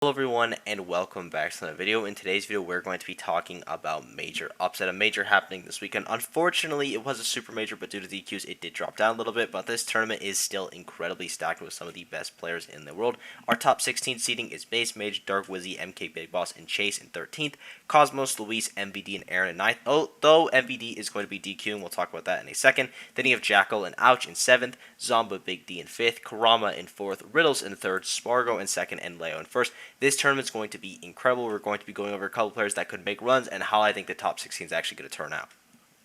Hello everyone and welcome back to another video. In today's video we're going to be talking about major upset, a major happening this weekend. Unfortunately it was a super major, but due to DQs it did drop down a little bit, but this tournament is still incredibly stacked with some of the best players in the world. Our top 16 seeding is Base Mage, Dark Wizzy, MK Big Boss, and Chase in 13th, Cosmos, Luis, MVD, and Aaron in 9th, although MVD is going to be DQ and we'll talk about that in a second. Then you have Jackal and Ouch in 7th, Zomba, Big D in 5th, Karama in 4th, Riddles in 3rd, Spargo in 2nd, and Leo in 1st. This tournament's going to be incredible. We're going to be going over a couple players that could make runs and how I think the top 16 is actually going to turn out.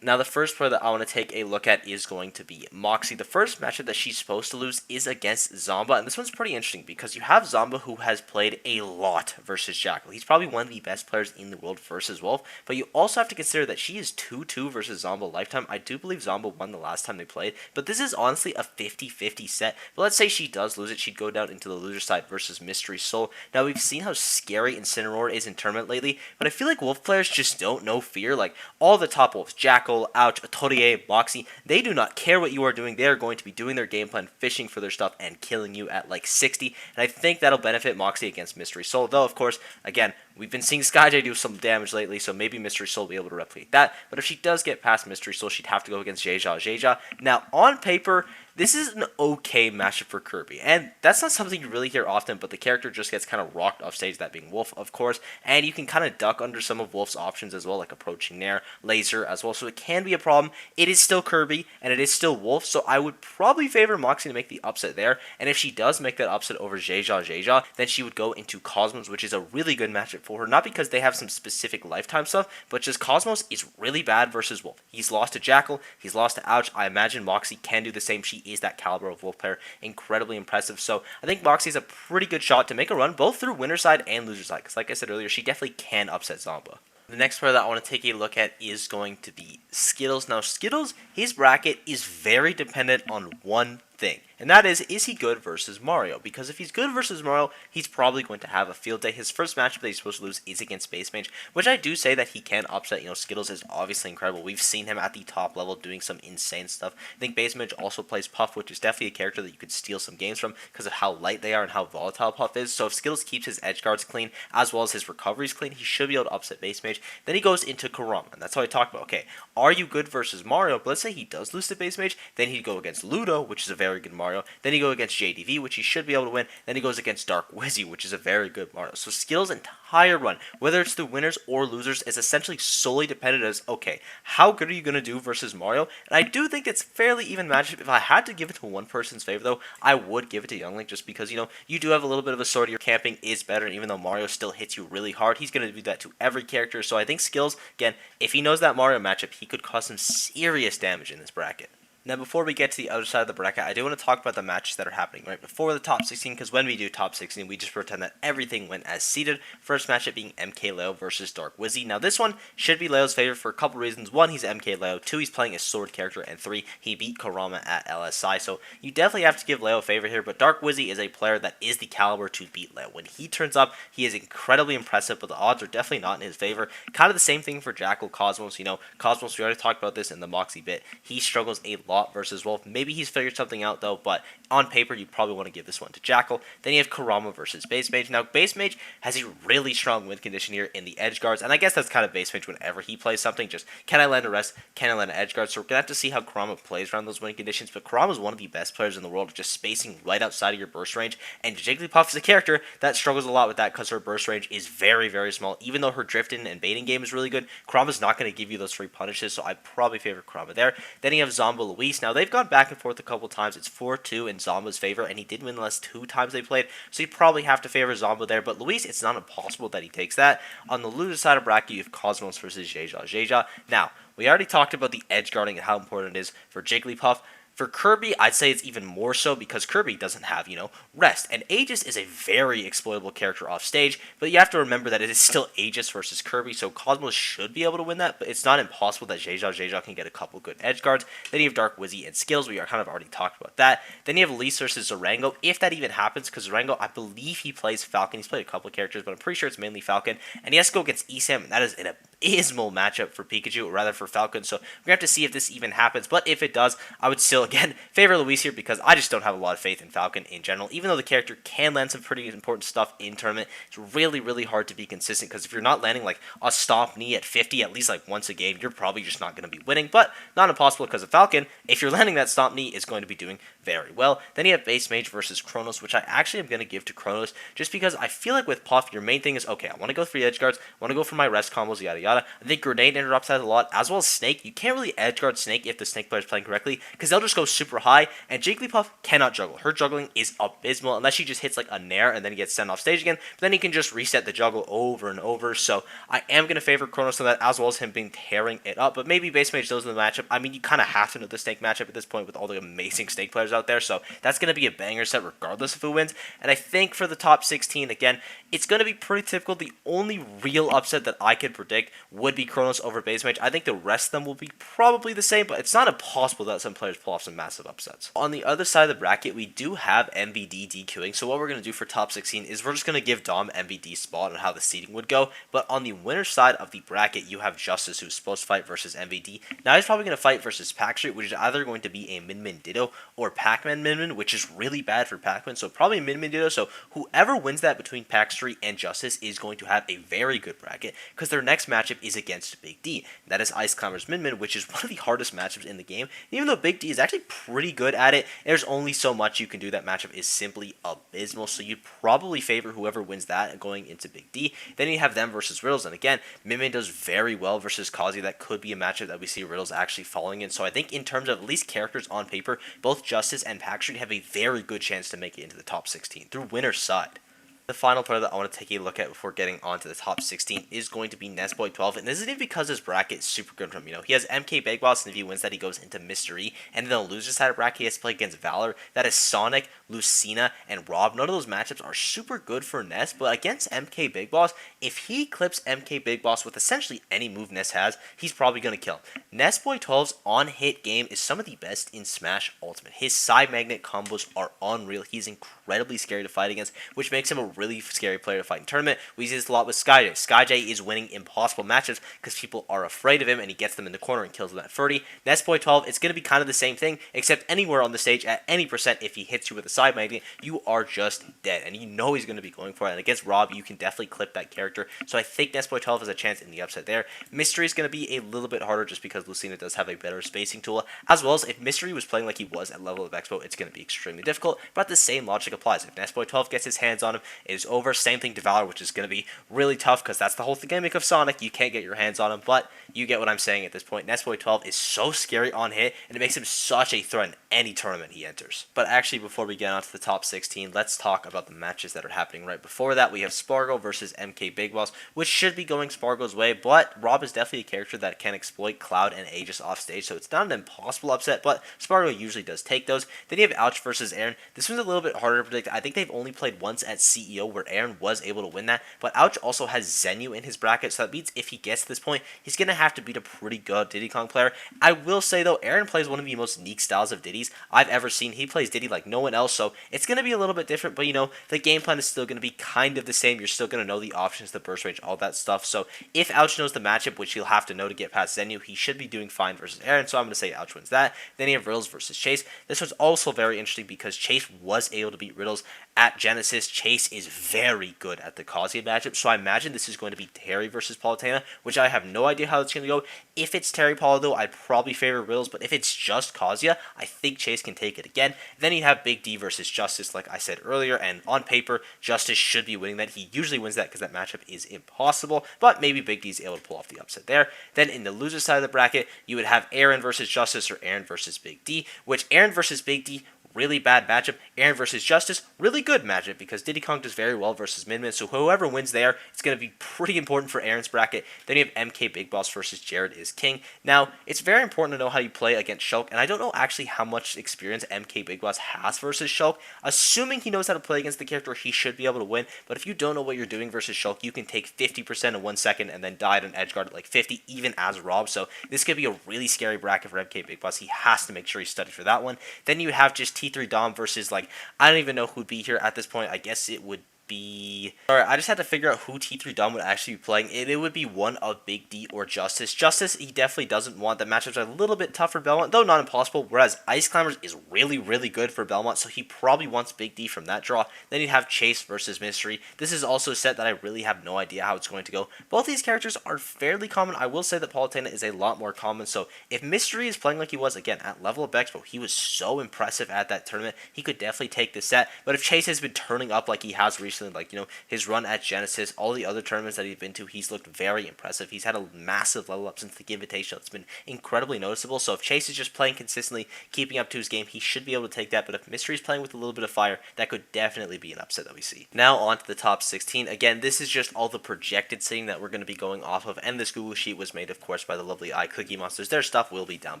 Now, the first player that I want to take a look at is going to be Moxie. The first matchup that she's supposed to lose is against Zomba, and this one's pretty interesting because you have Zomba who has played a lot versus Jackal. He's probably one of the best players in the world versus Wolf, but you also have to consider that she is 2-2 versus Zomba lifetime. I do believe Zomba won the last time they played, but this is honestly a 50-50 set. But let's say she does lose it, she'd go down into the loser side versus Mystery Soul. Now, we've seen how scary Incineroar is in tournament lately, but I feel like Wolf players just don't know fear. Like, all the top Wolves, Jackal, Ouch, tourney, Moxie, they do not care what you are doing. They are going to be doing their game plan, fishing for their stuff, and killing you at like 60. And I think that'll benefit Moxie against Mystery Soul. Though, of course, again, we've been seeing SkyJ do some damage lately, so maybe Mystery Soul will be able to replicate that. But if she does get past Mystery Soul, she'd have to go against Jeja. Now, on paper, this is an okay matchup for Kirby, and that's not something you really hear often, but the character just gets kind of rocked off stage, that being Wolf, of course, and you can kind of duck under some of Wolf's options as well, like Approaching Nair, Laser as well, so it can be a problem. It is still Kirby, and it is still Wolf, so I would probably favor Moxie to make the upset there, and if she does make that upset over Jeja, then she would go into Cosmos, which is a really good matchup for her, not because they have some specific lifetime stuff, but just Cosmos is really bad versus Wolf. He's lost to Jackal, he's lost to Ouch. I imagine Moxie can do the same. She is that caliber of Wolf player, incredibly impressive. So I think Moxie's a pretty good shot to make a run both through winner side and loser side, because like I said earlier, she definitely can upset Zomba. The next player that I want to take a look at is going to be Skittles. Now, Skittles, his bracket is very dependent on one thing, and that is he good versus Mario? Because if he's good versus Mario, he's probably going to have a field day. His first matchup that he's supposed to lose is against Space Mage, which I do say that he can upset. Skittles is obviously incredible. We've seen him at the top level doing some insane stuff. I think Base Mage also plays Puff, which is definitely a character that you could steal some games from because of how light they are and how volatile Puff is. So if Skittles keeps his edge guards clean as well as his recoveries clean, he should be able to upset Base Mage. Then he goes into Karama, and that's how I talk about, okay, are you good versus Mario? But let's say he does lose to Base Mage, then he'd go against Ludo, which is a very good Mario. Then he goes against JDV, which he should be able to win. Then he goes against Dark Wizzy, which is a very good Mario. So Skittles' entire run, whether it's through winners or losers, is essentially solely dependent as, okay, how good are you going to do versus Mario? And I do think it's fairly even matchup. If I had to give it to one person's favor, though, I would give it to Younglink, just because, you do have a little bit of a sword. Your camping is better, and even though Mario still hits you really hard, he's going to do that to every character. So I think Skittles, again, if he knows that Mario matchup, he could cause some serious damage in this bracket. Now, before we get to the other side of the bracket, I do want to talk about the matches that are happening right before the top 16, because when we do top 16, we just pretend that everything went as seeded. First matchup being MK Leo versus Dark Wizzy. Now, this one should be Leo's favorite for a couple reasons. One, he's MK Leo. Two, he's playing a sword character. And three, he beat Karama at LSI. So you definitely have to give Leo a favor here, but Dark Wizzy is a player that is the caliber to beat Leo. When he turns up, he is incredibly impressive, but the odds are definitely not in his favor. Kind of the same thing for Jackal, Cosmos. Cosmos, we already talked about this in the Moxie bit. He struggles a lot versus Wolf. Maybe he's figured something out, though, but on paper, you'd probably want to give this one to Jackal. Then you have Karama versus Base Mage. Now, Base Mage has a really strong win condition here in the edge guards, and I guess that's kind of Base Mage whenever he plays something. Just, can I land a rest? Can I land an edge guard? So we're going to have to see how Karama plays around those win conditions, but Karama is one of the best players in the world, just spacing right outside of your burst range, and Jigglypuff is a character that struggles a lot with that because her burst range is very, very small. Even though her drifting and baiting game is really good, Karama's not going to give you those free punishes, so I probably favor Karama there. Then you have Zomba Luis. Now, they've gone back and forth a couple times. It's 4-2 in Zomba's favor, and he did win the last 2 times they played, so you probably have to favor Zomba there. But Luis, it's not impossible that he takes that. On the loser side of bracket, you have Cosmos versus Jeja. Now, we already talked about the edge guarding and how important it is for Jigglypuff. For Kirby, I'd say it's even more so because Kirby doesn't have, rest. And Aegis is a very exploitable character off stage, but you have to remember that it is still Aegis versus Kirby, so Cosmos should be able to win that, but it's not impossible that Jeja can get a couple good edge guards. Then you have Dark Wizzy and Skills. We are kind of already talked about that. Then you have Elise versus Zarango, if that even happens, because Zarango, I believe he plays Falcon. He's played a couple of characters, but I'm pretty sure it's mainly Falcon. And he has to go against Esam, and that is an abysmal matchup for Pikachu, or rather for Falcon, so we're going to have to see if this even happens. But if it does, I would still, again, favor Luis here because I just don't have a lot of faith in Falcon in general. Even though the character can land some pretty important stuff in tournament, it's really, really hard to be consistent because if you're not landing like a stomp knee at 50 at least like once a game, you're probably just not going to be winning. But not impossible because of Falcon. If you're landing that stomp knee, it's going to be doing very well. Then you have Base Mage versus Kronos, which I actually am going to give to Kronos just because I feel like with Puff, your main thing is, okay, I want to go for the edge guards, I want to go for my rest combos, yada yada. I think Grenade interrupts that a lot, as well as Snake. You can't really edge guard Snake if the Snake player is playing correctly, because they'll just go super high, and Jigglypuff cannot juggle. Her juggling is abysmal, unless she just hits like a Nair and then gets sent off stage again, but then he can just reset the juggle over and over, so I am going to favor Kronos on that, as well as him being tearing it up, but maybe Base Mage does in the matchup. I mean, you kind of have to know the Snake matchup at this point with all the amazing Snake players out there, so that's going to be a banger set regardless of who wins, and I think for the top 16, again, it's going to be pretty typical. The only real upset that I could predict would be Kronos over Base Mage. I think the rest of them will be probably the same, but it's not impossible that some players pull off some massive upsets. On the other side of the bracket, we do have MVD DQing, so what we're going to do for top 16 is we're just going to give Dom MVD spot on how the seeding would go, but on the winner side of the bracket, you have Justice, who's supposed to fight versus MVD. Now he's probably going to fight versus Packstreet, which is either going to be a Min Min Ditto or Pac-Man Min Min, which is really bad for Pac-Man, so probably Min Min Ditto, so whoever wins that between Packstreet and Justice is going to have a very good bracket, because their next matchup is against Big D. That is Ice Climber's Min Min, which is one of the hardest matchups in the game. Even though Big D is actually pretty good at it, there's only so much you can do. That matchup is simply abysmal, so you'd probably favor whoever wins that going into Big D. Then you have them versus Riddles, and again, Min Min does very well versus Kazuya. That could be a matchup that we see Riddles actually falling in, so I think in terms of at least characters on paper, both Justice and Packstreet have a very good chance to make it into the top 16 through winner's side. The final player that I want to take a look at before getting on to the top 16 is going to be Nessboy12, and this isn't even because his bracket is super good from him. You know, he has MK Big Boss, and if he wins that, he goes into Mystery, and then the loser side of bracket, he has to play against Valor. That is Sonic, Lucina, and Rob. None of those matchups are super good for Ness, but against MK Big Boss, if he clips MK Big Boss with essentially any move Ness has, he's probably going to kill. Nessboy12's on-hit game is some of the best in Smash Ultimate. His side magnet combos are unreal. He's incredibly scary to fight against, which makes him a really scary player to fight in tournament. We see this a lot with SkyJ. SkyJ is winning impossible matchups because people are afraid of him, and he gets them in the corner and kills them at 30. Nessboy12, it's going to be kind of the same thing, except anywhere on the stage at any percent, if he hits you with a side magnet, you are just dead, and you know he's going to be going for it. And against Rob, you can definitely clip that character, so I think Nessboy12 has a chance in the upset there. Mystery is going to be a little bit harder just because Lucina does have a better spacing tool, as well as if Mystery was playing like he was at level of Expo, it's going to be extremely difficult, but the same logic applies. If Nessboy12 gets his hands on him, it is over. Same thing to Valor, which is going to be really tough because that's the whole gimmick of Sonic. You can't get your hands on him, but you get what I'm saying at this point. Nessboy12 is so scary on hit, and it makes him such a threat in any tournament he enters. But actually, before we get on to the top 16, let's talk about the matches that are happening right before that. We have Spargo versus MK Big Boss, which should be going Spargo's way, but Rob is definitely a character that can exploit Cloud and Aegis off stage, so it's not an impossible upset, but Spargo usually does take those. Then you have Ouch versus Aaron. This one's a little bit harder to predict. I think they've only played once at CEO where Aaron was able to win that, but Ouch also has Zenyu in his bracket, so that means if he gets to this point, he's going to have to beat a pretty good Diddy Kong player. I will say, though, Aaron plays one of the most unique styles of Diddy's I've ever seen. He plays Diddy like no one else, so it's going to be a little bit different, but, you know, the game plan is still going to be kind of the same. You're still going to know the options, the burst range, all that stuff, so if Ouch knows the matchup, which he'll have to know to get past Zenyu, he should be doing fine versus Aaron, so I'm going to say Ouch wins that. Then you have Riddles versus Chase. This one's also very interesting because Chase was able to beat Riddles at Genesis. Chase is very good at the Kazuya matchup, so I imagine this is going to be Terry versus Palutena, which I have no idea how it's going to go. If it's Terry Paula, though, I'd probably favor Riddles, but if it's just Kazuya, I think Chase can take it again. Then you have Big D versus Justice, like I said earlier, and on paper, Justice should be winning that. He usually wins that because that matchup is impossible, but maybe Big D is able to pull off the upset there. Then in the loser side of the bracket, you would have Aaron versus Justice or Aaron versus Big D, which Aaron versus Big D, really bad matchup. Aaron versus Justice, really good matchup because Diddy Kong does very well versus Min Min, so whoever wins there, it's going to be pretty important for Aaron's bracket. Then you have MK Big Boss versus Jared is King. Now, it's very important to know how you play against Shulk, and I don't know actually how much experience MK Big Boss has versus Shulk. Assuming he knows how to play against the character, he should be able to win, but if you don't know what you're doing versus Shulk, you can take 50% in 1 second and then die at an edge guard at like 50, even as Rob, so this could be a really scary bracket for MK Big Boss. He has to make sure he studied for that one. Then you have just T3 Dom versus, like, I don't even know who'd be here at this point. I guess it would be... Sorry, I just had to figure out who T3 Dom would actually be playing. It would be one of Big D or Justice. Justice, he definitely doesn't want. The matchups are a little bit tough for Belmont, though not impossible, whereas Ice Climbers is really, really good for Belmont, so he probably wants Big D from that draw. Then you'd have Chase versus Mystery. This is also a set that I really have no idea how it's going to go. Both these characters are fairly common. I will say that Palutena is a lot more common, so if Mystery is playing like he was, again, at level of Expo, he was so impressive at that tournament, he could definitely take the set. But if Chase has been turning up like he has recently, like, you know, his run at Genesis, all the other tournaments that he's been to, he's looked very impressive. He's had a massive level up since the Invitational. It's been incredibly noticeable. So if Chase is just playing consistently, keeping up to his game, he should be able to take that. But if Mystery is playing with a little bit of fire, that could definitely be an upset that we see. Now on to the top 16. Again, this is just all the projected seeding that we're going to be going off of, and this Google sheet was made, of course, by the lovely ICOOKIEMONSTERZ. Their stuff will be down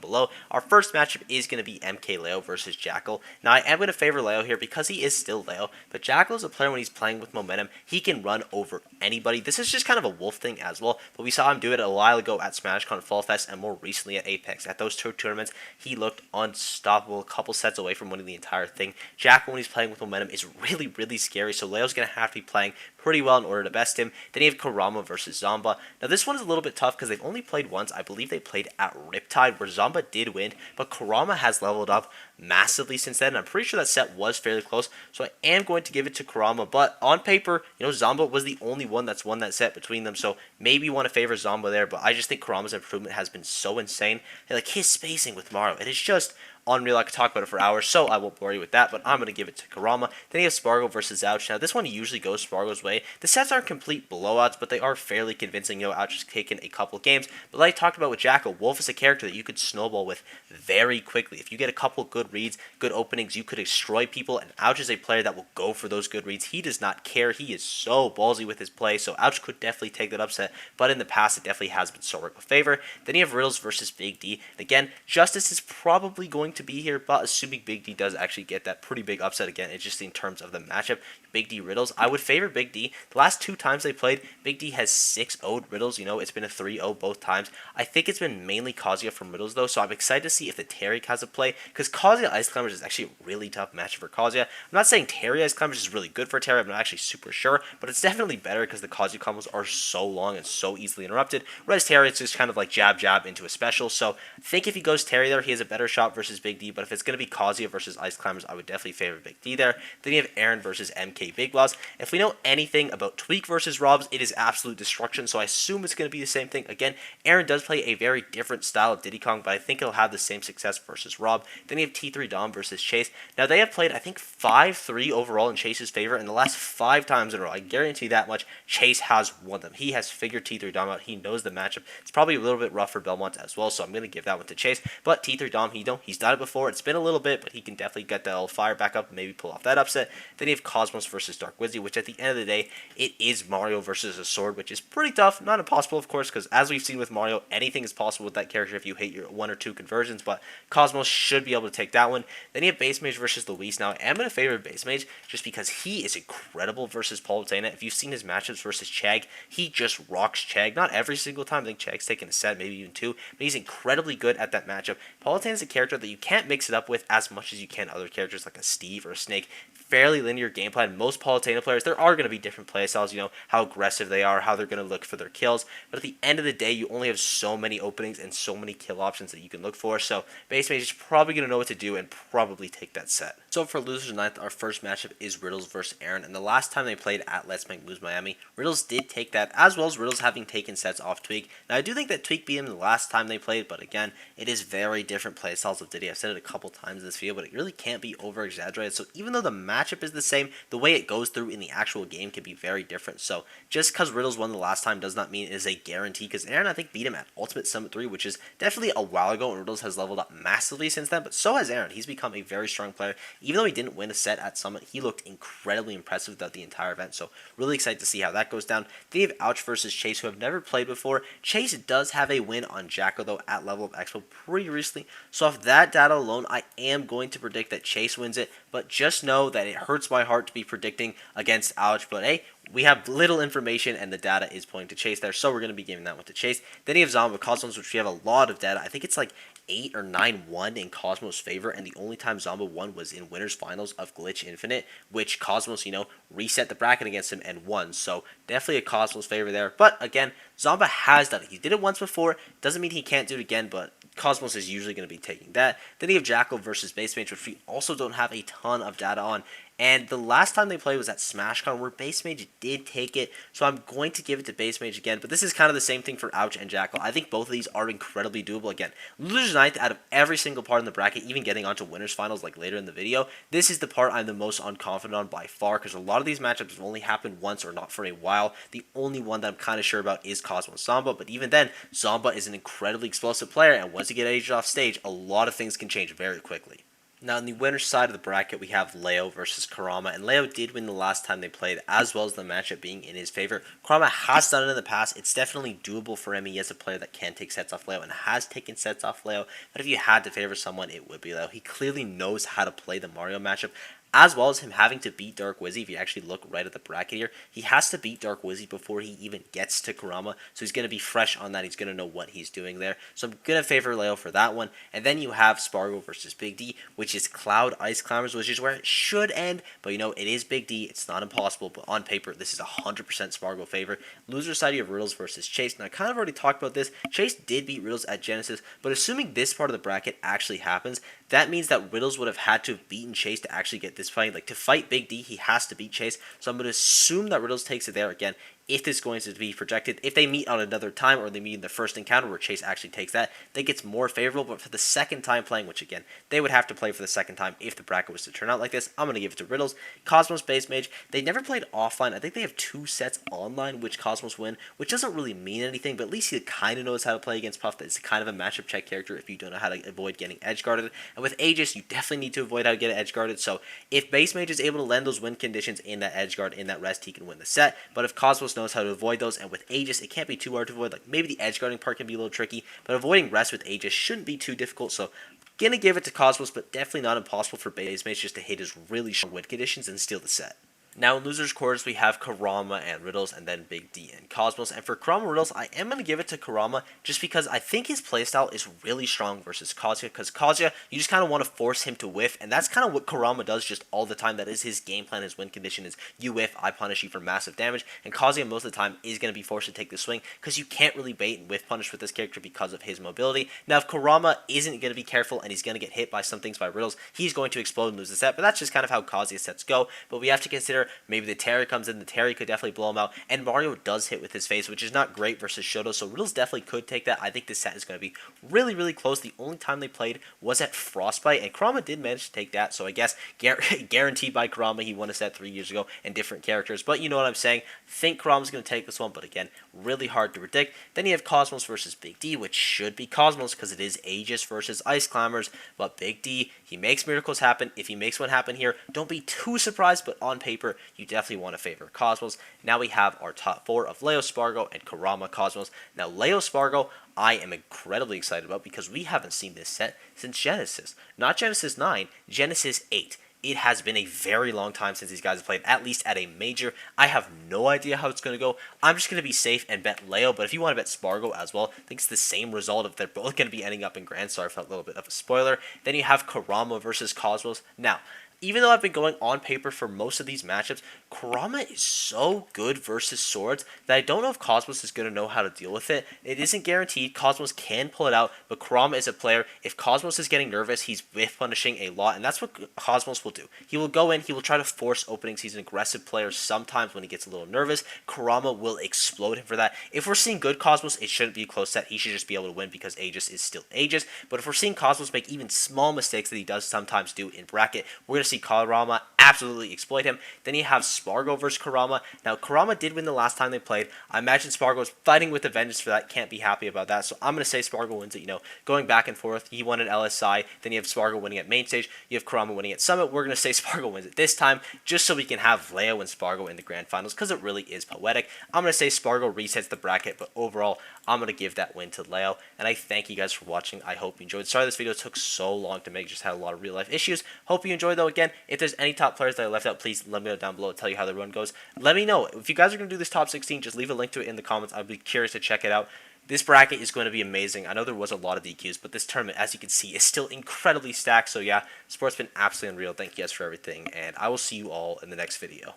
below. Our first matchup is going to be MK Leo versus Jackal. Now, I am going to favor Leo here because he is still Leo, but Jackal is a player when he's playing with momentum, he can run over anybody. This is just kind of a wolf thing as well, but we saw him do it a while ago at SmashCon Fall Fest and more recently at Apex. At those two tournaments, he looked unstoppable, a couple sets away from winning the entire thing. Jackal, when he's playing with momentum, is really, really scary, so Leo's going to have to be playing pretty well in order to best him. Then you have Kurama versus Zomba. Now this one is a little bit tough because they've only played once. I believe they played at Riptide where Zomba did win, but Kurama has leveled up massively since then, and I'm pretty sure that set was fairly close, so I am going to give it to Kurama. But on paper, you know, Zomba was the only one that's won that set between them, so maybe you want to favor Zomba there, but I just think Kurama's improvement has been so insane. And like his spacing with Mario, it is just unreal. I could talk about it for hours, so I won't bore you with that, but I'm going to give it to Kurama. Then you have Spargo versus Ouch. Now, this one usually goes Spargo's way. The sets aren't complete blowouts, but they are fairly convincing. You know, Ouch has taken a couple games, but like I talked about with Jackal, Wolf is a character that you could snowball with very quickly. If you get a couple good reads, good openings, you could destroy people, and Ouch is a player that will go for those good reads. He does not care. He is so ballsy with his play, so Ouch could definitely take that upset, but in the past, it definitely has been so a favor. Then you have Riddles versus Big D. Again, Justice is probably going to be here, but assuming Big D does actually get that pretty big upset again, it's just in terms of the matchup. Big D Riddles, I would favor Big D. The last two times they played, Big D has 6-0'd Riddles. You know, it's been a 3-0 both times. I think it's been mainly Kazuya from Riddles, though, so I'm excited to see if the Terry has a play, because Kazuya Ice Climbers is actually a really tough match for Kazuya. I'm not saying Terry Ice Climbers is really good for Terry, I'm not actually super sure, but it's definitely better because the Kazuya combos are so long and so easily interrupted, whereas Terry, it's just kind of like jab, jab into a special, so I think if he goes Terry there, he has a better shot versus Big D, but if it's going to be Kazuya versus Ice Climbers, I would definitely favor Big D there. Then you have Aaron versus MK Big Boss. If we know anything about Tweak versus Robs, it is absolute destruction, so I assume it's going to be the same thing. Again, Aaron does play a very different style of Diddy Kong, but I think he'll have the same success versus Rob. Then you have T3 Dom versus Chase. Now, they have played, I think, 5-3 overall in Chase's favor in the last 5 times in a row. I guarantee that much. Chase has won them. He has figured T3 Dom out. He knows the matchup. It's probably a little bit rough for Belmont as well, so I'm going to give that one to Chase. But T3 Dom, he's done it before. It's been a little bit, but he can definitely get that little fire back up and maybe pull off that upset. Then you have Cosmos versus Dark Wizzy, which at the end of the day, it is Mario versus a sword, which is pretty tough. Not impossible, of course, because as we've seen with Mario, anything is possible with that character if you hit your 1 or 2 conversions, but Cosmos should be able to take that one. Then you have Base Mage versus Luis. Now, I am going to favor Base Mage just because he is incredible versus Palutena. If you've seen his matchups versus Chag, he just rocks Chag. Not every single time. I think Chag's taken a set, maybe even 2, but he's incredibly good at that matchup. Palutena is a character that you can't mix it up with as much as you can other characters like a Steve or a Snake. Fairly linear game plan. Most Palutena players, there are going to be different playstyles, you know, how aggressive they are, how they're going to look for their kills, but at the end of the day, you only have so many openings and so many kill options that you can look for, so Base Mage is probably going to know what to do and probably take that set. So for Losers Ninth, our first matchup is Riddles versus Aaron, and the last time they played at Let's Make Moves Miami, Riddles did take that, as well as Riddles having taken sets off Tweak. Now, I do think that Tweak beat him the last time they played, but again, it is very different playstyles of Diddy. I've said it a couple times in this video, but it really can't be over-exaggerated, so even though the matchup is the same, the way it goes through in the actual game can be very different. So just because Riddles won the last time does not mean it is a guarantee, because Aaron, I think, beat him at Ultimate Summit 3, which is definitely a while ago, and Riddles has leveled up massively since then, but so has Aaron. He's become a very strong player. Even though he didn't win a set at Summit, he looked incredibly impressive throughout the entire event, so really excited to see how that goes down. Then you have Ouch versus Chase, who have never played before. Chase does have a win on Jacko, though, at Level Up Expo pretty recently, so off that data alone, I am going to predict that Chase wins it, but just know that it hurts my heart to be predicting against Ouch, but hey, we have little information and the data is pointing to Chase there, so we're going to be giving that one to Chase. Then you have Zomba Cosmos, which we have a lot of data. I think it's like 8 or 9-1 in Cosmos' favor, and the only time Zomba won was in winners finals of Glitch Infinite, which Cosmos, reset the bracket against him and won. So definitely a Cosmos favor there. But again, Zomba has done it. He did it once before. Doesn't mean he can't do it again, but Cosmos is usually going to be taking that. Then you have Jackal versus Base Mage, which we also don't have a ton of data on. And the last time they played was at SmashCon, where Base Mage did take it, so I'm going to give it to Base Mage again. But this is kind of the same thing for Ouch and Jackal. I think both of these are incredibly doable. Again, Loser's Ninth out of every single part in the bracket, even getting onto Winners Finals like later in the video, this is the part I'm the most unconfident on by far, because a lot of these matchups have only happened once or not for a while. The only one that I'm kind of sure about is Cosmos Zomba, but even then, Zomba is an incredibly explosive player, and once you get aged off stage, a lot of things can change very quickly. Now, on the winner's side of the bracket, we have Leo versus Kurama, and Leo did win the last time they played, as well as the matchup being in his favor. Kurama has done it in the past. It's definitely doable for him. He is a player that can take sets off Leo and has taken sets off Leo, but if you had to favor someone, it would be Leo. He clearly knows how to play the Mario matchup, as well as him having to beat Dark Wizzy. If you actually look right at the bracket here, he has to beat Dark Wizzy before he even gets to Kurama, so he's going to be fresh on that. He's going to know what he's doing there, so I'm going to favor Leo for that one. And then you have Spargo versus Big D, which is Cloud Ice Climbers, which is where it should end, but it is Big D. It's not impossible, but on paper, this is 100% Spargo favor. Loser side, you have Riddles versus Chase. Now, I kind of already talked about this. Chase did beat Riddles at Genesis, but assuming this part of the bracket actually happens, that means that Riddles would have had to have beaten Chase to actually get this fight. Like, to fight Big D, he has to beat Chase. So I'm going to assume that Riddles takes it there again. If this is going to be projected, if they meet on another time or they meet in the first encounter where Chase actually takes that, I think it's more favorable. But for the second time playing, which again, they would have to play for the second time if the bracket was to turn out like this, I'm going to give it to Riddles. Cosmos Base Mage, they never played offline. I think they have 2 sets online, which Cosmos win, which doesn't really mean anything, but at least he kind of knows how to play against Puff. It's kind of a matchup check character if you don't know how to avoid getting edge guarded. And with Aegis, you definitely need to avoid how to get edge guarded. So if Base Mage is able to lend those win conditions in that edge guard, in that rest, he can win the set. But if Cosmos knows how to avoid those, and with Aegis, it can't be too hard to avoid. Like, maybe the edge guarding part can be a little tricky, but avoiding rest with Aegis shouldn't be too difficult. So gonna give it to Cosmos, but definitely not impossible for Base Mage just to hit his really strong win conditions and steal the set. Now in losers quarters, we have Kurama and Riddles, and then Big D and Cosmos. And for Kurama Riddles, I am going to give it to Kurama just because I think his playstyle is really strong versus Kazuya. Because Kazuya, you just kind of want to force him to whiff, and that's kind of what Kurama does just all the time. That is his game plan, his win condition is you whiff, I punish you for massive damage. And Kazuya most of the time is going to be forced to take the swing because you can't really bait and whiff punish with this character because of his mobility. Now if Kurama isn't going to be careful and he's going to get hit by some things by Riddles, he's going to explode and lose the set. But that's just kind of how Kazuya sets go. But we have to consider maybe the Terry comes in, the Terry could definitely blow him out, and Mario does hit with his face, which is not great versus Shoto, so Riddles definitely could take that. I think this set is going to be really, really close. The only time they played was at Frostbite, and Kurama did manage to take that, so I guess guaranteed by Kurama. He won a set 3 years ago in different characters, but you know what I'm saying. I think Kurama's going to take this one, but again, really hard to predict. Then you have Cosmos versus Big D, which should be Cosmos because it is Aegis versus Ice Climbers, but Big D, he makes miracles happen. If he makes one happen here, don't be too surprised, but on paper, you definitely want to favor Cosmos. Now we have our top 4 of Leo Spargo and Kurama Cosmos. Now Leo Spargo, I am incredibly excited about because we haven't seen this set since Genesis. Not Genesis 9, Genesis 8. It has been a very long time since these guys have played, at least at a major. I have no idea how it's going to go. I'm just going to be safe and bet Leo, but if you want to bet Spargo as well, I think it's the same result if they're both going to be ending up in Grand. Sorry for a little bit of a spoiler. Then you have Kurama versus Cosmos. Now, even though I've been going on paper for most of these matchups, Kurama is so good versus swords that I don't know if Cosmos is going to know how to deal with it. It isn't guaranteed. Cosmos can pull it out, but Kurama is a player. If Cosmos is getting nervous, he's whiff punishing a lot, and that's what Cosmos will do. He will go in, he will try to force openings. He's an aggressive player sometimes when he gets a little nervous. Kurama will explode him for that. If we're seeing good Cosmos, it shouldn't be a close set. He should just be able to win because Aegis is still Aegis. But if we're seeing Cosmos make even small mistakes that he does sometimes do in bracket, we're going to see Kurama absolutely exploit him. Then you have Spargo versus Kurama. Now, Kurama did win the last time they played. I imagine Spargo is fighting with a vengeance for that. Can't be happy about that. So I'm going to say Spargo wins it. Going back and forth. He won at LSI. Then you have Spargo winning at main stage. You have Kurama winning at Summit. We're going to say Spargo wins it this time, just so we can have Leo and Spargo in the grand finals, because it really is poetic. I'm going to say Spargo resets the bracket, but overall, I'm going to give that win to Leo. And I thank you guys for watching. I hope you enjoyed. Sorry this video took so long to make. Just had a lot of real life issues. Hope you enjoyed though. Again, if there's any top players that I left out, please let me know down below. I'll tell you how the run goes. Let me know. If you guys are going to do this top 16, just leave a link to it in the comments. I'd be curious to check it out. This bracket is going to be amazing. I know there was a lot of DQs, but this tournament, as you can see, is still incredibly stacked. So yeah, sport's been absolutely unreal. Thank you guys for everything, and I will see you all in the next video.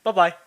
Bye-bye.